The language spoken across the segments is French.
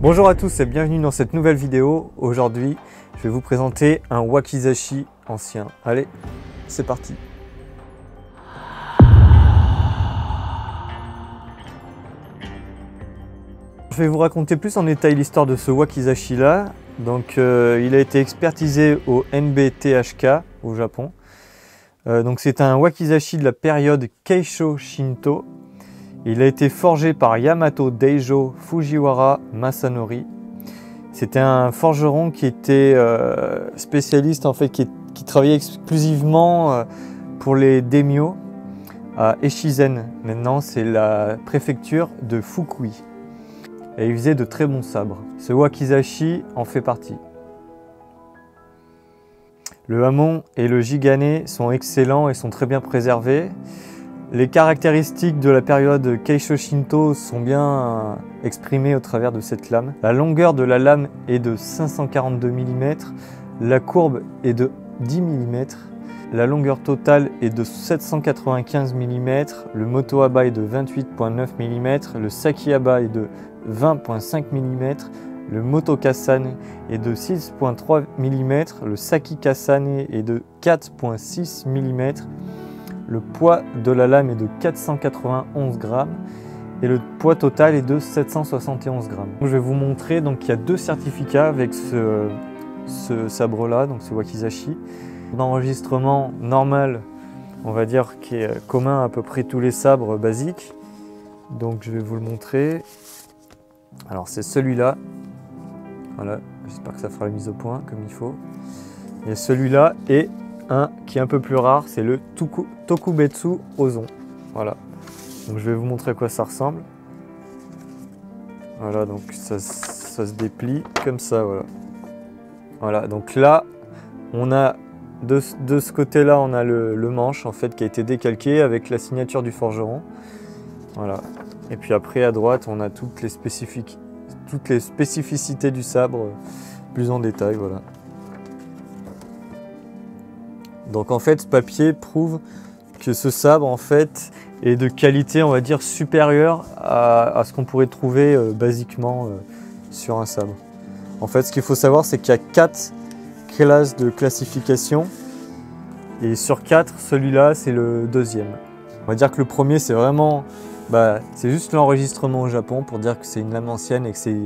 Bonjour à tous et bienvenue dans cette nouvelle vidéo. Aujourd'hui, je vais vous présenter un wakizashi ancien. Allez, c'est parti. Je vais vous raconter plus en détail l'histoire de ce wakizashi là. Donc, il a été expertisé au NBTHK au Japon. Donc, c'est un wakizashi de la période Keisho Shinto. Il a été forgé par Yamato Daijo Fujiwara Masanori. C'était un forgeron qui était spécialiste, en fait, qui travaillait exclusivement pour les daimyo à Echizen. Maintenant, c'est la préfecture de Fukui. Et il faisait de très bons sabres. Ce wakizashi en fait partie. Le hamon et le jigane sont excellents et sont très bien préservés. Les caractéristiques de la période Keisho Shinto sont bien exprimées au travers de cette lame. La longueur de la lame est de 542 mm, la courbe est de 10 mm, la longueur totale est de 795 mm, le motohaba est de 28,9 mm, le sakihaba est de 20,5 mm, le motokasane est de 6,3 mm, le sakikasane est de 4,6 mm, le poids de la lame est de 491 grammes et le poids total est de 771 grammes. Je vais vous montrer, donc il y a deux certificats avec ce sabre là, donc ce wakizashi. D'enregistrement normal, on va dire, qui est commun à peu près tous les sabres basiques. Donc je vais vous le montrer. Alors c'est celui-là. Voilà, j'espère que ça fera la mise au point comme il faut. Et celui-là est un qui est un peu plus rare, c'est le Tokubetsu Ozon. Voilà. Donc je vais vous montrer à quoi ça ressemble. Voilà, donc ça se déplie comme ça, voilà. Voilà, donc là, on a de ce côté-là, on a le manche en fait qui a été décalqué avec la signature du forgeron. Voilà. Et puis après à droite, on a toutes les spécificités du sabre plus en détail, voilà. Donc en fait, ce papier prouve que ce sabre en fait est de qualité, on va dire, supérieure à ce qu'on pourrait trouver basiquement sur un sabre. En fait, ce qu'il faut savoir, c'est qu'il y a 4 classes de classification et sur 4, celui-là, c'est le deuxième. On va dire que le premier, c'est vraiment, c'est juste l'enregistrement au Japon pour dire que c'est une lame ancienne et que c'est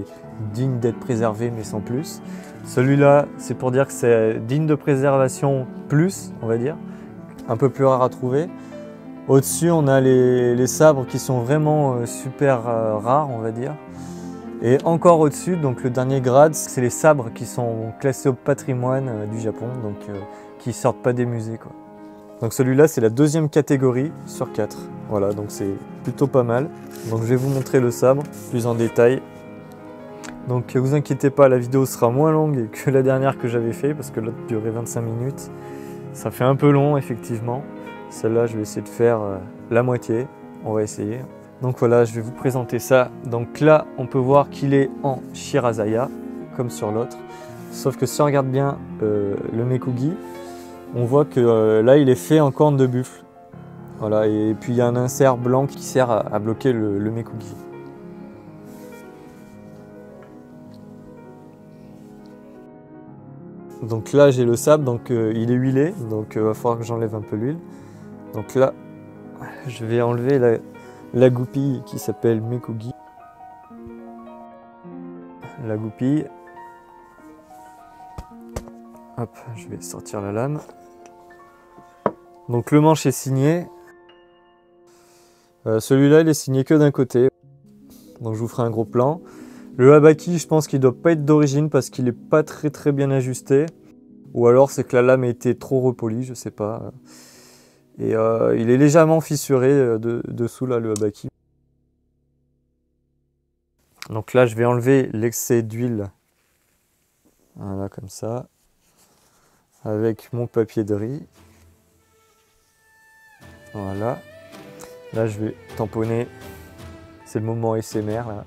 digne d'être préservé, mais sans plus. Celui-là, c'est pour dire que c'est digne de préservation plus, on va dire, un peu plus rare à trouver. Au-dessus, on a les sabres qui sont vraiment super rares, on va dire. Et encore au-dessus, donc le dernier grade, c'est les sabres qui sont classés au patrimoine du Japon, donc qui sortent pas des musées, quoi. Donc celui-là, c'est la deuxième catégorie sur 4. Voilà, donc c'est plutôt pas mal. Donc je vais vous montrer le sabre plus en détail. Donc vous inquiétez pas, la vidéo sera moins longue que la dernière que j'avais fait parce que l'autre durait 25 minutes. Ça fait un peu long effectivement. Celle-là, je vais essayer de faire la moitié. On va essayer. Donc voilà, je vais vous présenter ça. Donc là, on peut voir qu'il est en Shirazaya, comme sur l'autre. Sauf que si on regarde bien le mekugi, on voit que là, il est fait en corne de buffle. Voilà, et puis il y a un insert blanc qui sert à bloquer le mekugi. Donc là j'ai le sabre, donc il est huilé, donc il va falloir que j'enlève un peu l'huile. Donc là je vais enlever la goupille qui s'appelle mekugi. La goupille. Hop, je vais sortir la lame. Donc le manche est signé. Celui-là il est signé que d'un côté. Donc je vous ferai un gros plan. Le habaki, je pense qu'il ne doit pas être d'origine parce qu'il n'est pas très bien ajusté. Ou alors c'est que la lame a été trop repolie, je sais pas. Et il est légèrement fissuré dessous là, le habaki. Donc là je vais enlever l'excès d'huile. Voilà, comme ça. Avec mon papier de riz. Voilà. Là je vais tamponner. C'est le moment ASMR là.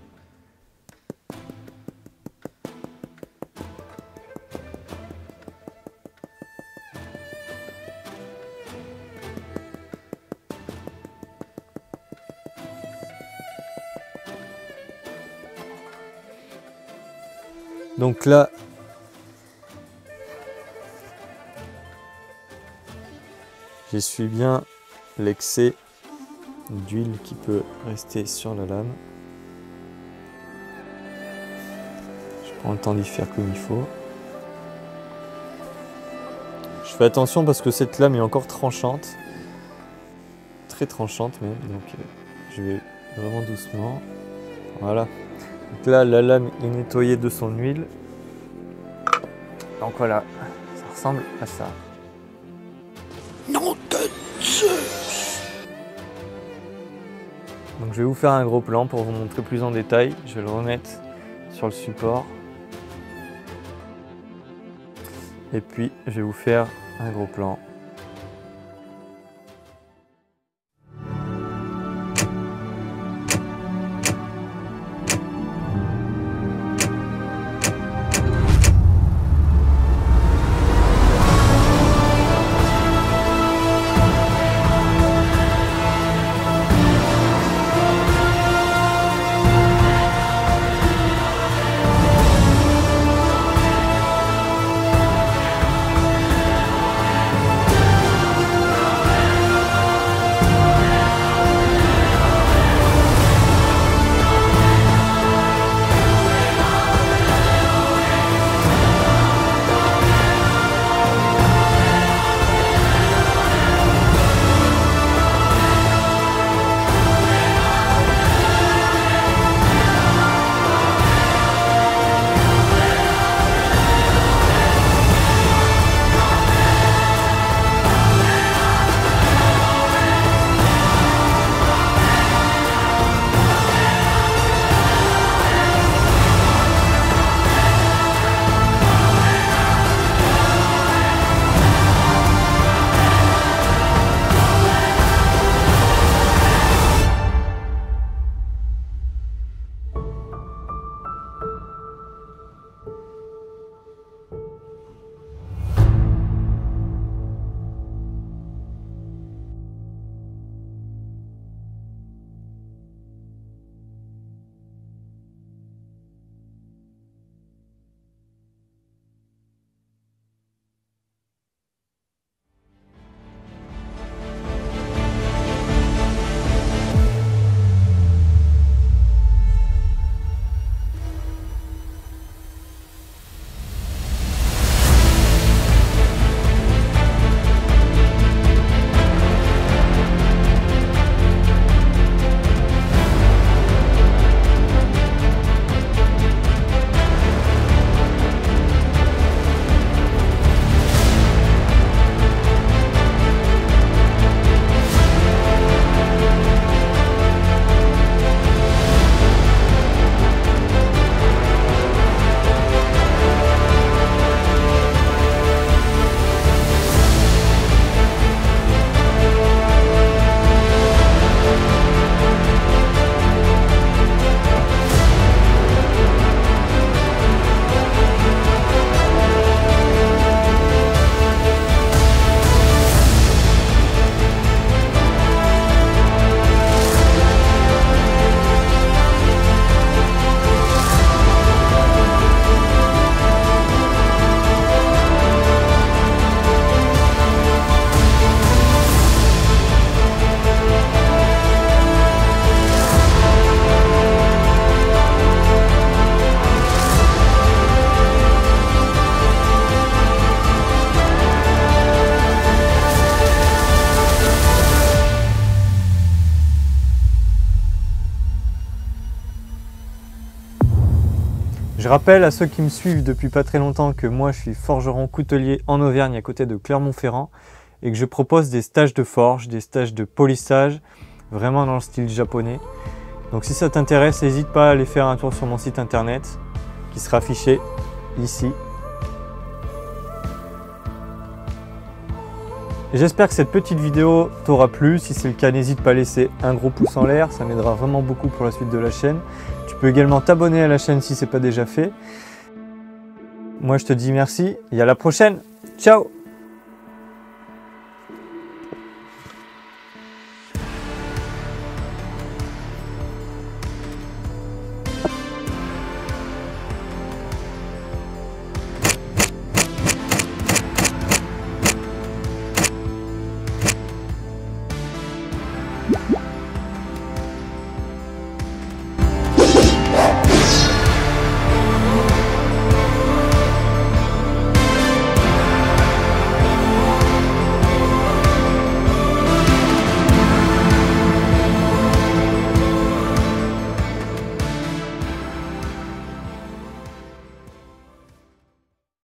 Donc là, j'essuie bien l'excès d'huile qui peut rester sur la lame. Je prends le temps d'y faire comme il faut. Je fais attention parce que cette lame est encore tranchante. Très tranchante même, donc je vais vraiment doucement. Voilà. Donc là, la lame est nettoyée de son huile. Donc voilà, ça ressemble à ça. Nom de Zeus! Donc je vais vous faire un gros plan pour vous montrer plus en détail. Je vais le remettre sur le support. Et puis je vais vous faire un gros plan. Je rappelle à ceux qui me suivent depuis pas très longtemps que moi je suis forgeron coutelier en Auvergne à côté de Clermont-Ferrand et que je propose des stages de forge, des stages de polissage, vraiment dans le style japonais. Donc si ça t'intéresse, n'hésite pas à aller faire un tour sur mon site internet qui sera affiché ici. J'espère que cette petite vidéo t'aura plu. Si c'est le cas, n'hésite pas à laisser un gros pouce en l'air, ça m'aidera vraiment beaucoup pour la suite de la chaîne. Tu peux également t'abonner à la chaîne si ce n'est pas déjà fait. Moi je te dis merci et à la prochaine. Ciao!